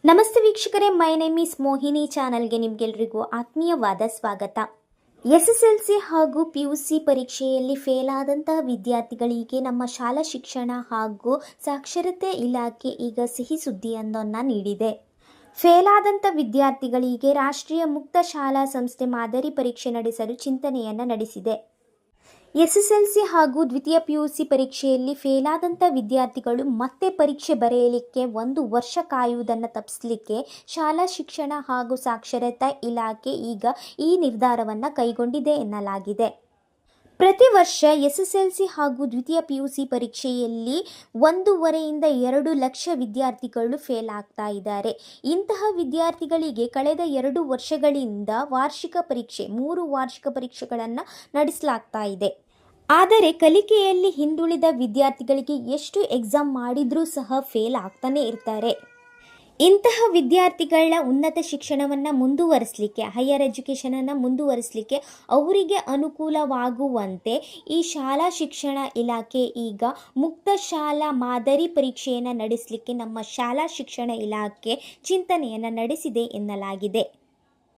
ನಮಸ್ತೆ ವೀಕ್ಷಕರೇ, my name is Mohini ಚಾನಲ್ಗೆ ನಿಮಗೆಲ್ಲರಿಗೂ ಆತ್ಮೀಯವಾದ ಸ್ವಾಗತ. SSLC ಹಾಗೂ PUC ಪರೀಕ್ಷೆಯಲ್ಲಿ ಫೇಲ್ ಆದಂಥ ವಿದ್ಯಾರ್ಥಿಗಳಿಗೆ ನಮ್ಮ ಶಾಲಾ ಶಿಕ್ಷಣ ಹಾಗೂ ಸಾಕ್ಷರತೆ ಇಲಾಖೆ ಈಗ ಸಿಹಿ ಸುದ್ದಿಯೊಂದನ್ನು ನೀಡಿದೆ. ಫೇಲ್ ಆದಂಥ ವಿದ್ಯಾರ್ಥಿಗಳಿಗೆ ರಾಷ್ಟ್ರೀಯ ಮುಕ್ತ ಶಾಲಾ ಸಂಸ್ಥೆ ಮಾದರಿ ಪರೀಕ್ಷೆ ನಡೆಸಲು ಚಿಂತನೆಯನ್ನು ನಡೆಸಿದೆ. SSLC ಹಾಗೂ ದ್ವಿತೀಯ PUC ಪರೀಕ್ಷೆಯಲ್ಲಿ ಫೇಲ್ ಆದಂಥ ವಿದ್ಯಾರ್ಥಿಗಳು ಮತ್ತೆ ಪರೀಕ್ಷೆ ಬರೆಯಲಿಕ್ಕೆ 1 ವರ್ಷ ಕಾಯುವುದನ್ನು ತಪ್ಪಿಸಲಿಕ್ಕೆ ಶಾಲಾ ಶಿಕ್ಷಣ ಹಾಗೂ ಸಾಕ್ಷರತಾ ಇಲಾಖೆ ಈಗ ಈ ನಿರ್ಧಾರವನ್ನು ಕೈಗೊಂಡಿದೆ ಎನ್ನಲಾಗಿದೆ. ಪ್ರತಿ ವರ್ಷ SSLC ಹಾಗೂ ದ್ವಿತೀಯ PUC ಪರೀಕ್ಷೆಯಲ್ಲಿ 1.5 ರಿಂದ 2 ಲಕ್ಷ ವಿದ್ಯಾರ್ಥಿಗಳು ಫೇಲ್ ಆಗ್ತಾ ಇದ್ದಾರೆ. ಇಂತಹ ವಿದ್ಯಾರ್ಥಿಗಳಿಗೆ ಕಳೆದ 2 ವರ್ಷಗಳಿಂದ ವಾರ್ಷಿಕ ಪರೀಕ್ಷೆ 3 ವಾರ್ಷಿಕ ಪರೀಕ್ಷೆಗಳನ್ನು ನಡೆಸಲಾಗ್ತಾ ಇದೆ. ಆದರೆ ಕಲಿಕೆಯಲ್ಲಿ ಹಿಂದುಳಿದ ವಿದ್ಯಾರ್ಥಿಗಳಿಗೆ ಎಷ್ಟು ಎಕ್ಸಾಮ್ ಮಾಡಿದರೂ ಸಹ ಫೇಲ್ ಆಗ್ತಾನೆ ಇರ್ತಾರೆ. ಇಂತಹ ವಿದ್ಯಾರ್ಥಿಗಳ ಉನ್ನತ ಶಿಕ್ಷಣವನ್ನು ಮುಂದುವರಿಸಲಿಕ್ಕೆ, ಹೈಯರ್ ಎಜುಕೇಷನನ್ನು ಮುಂದುವರಿಸಲಿಕ್ಕೆ ಅವರಿಗೆ ಅನುಕೂಲವಾಗುವಂತೆ ಈ ಶಾಲಾ ಶಿಕ್ಷಣ ಇಲಾಖೆ ಈಗ ಮುಕ್ತ ಶಾಲಾ ಮಾದರಿ ಪರೀಕ್ಷೆಯನ್ನು ನಡೆಸಲಿಕ್ಕೆ ನಮ್ಮ ಶಾಲಾ ಶಿಕ್ಷಣ ಇಲಾಖೆ ಚಿಂತನೆಯನ್ನು ನಡೆಸಿದೆ ಎನ್ನಲಾಗಿದೆ.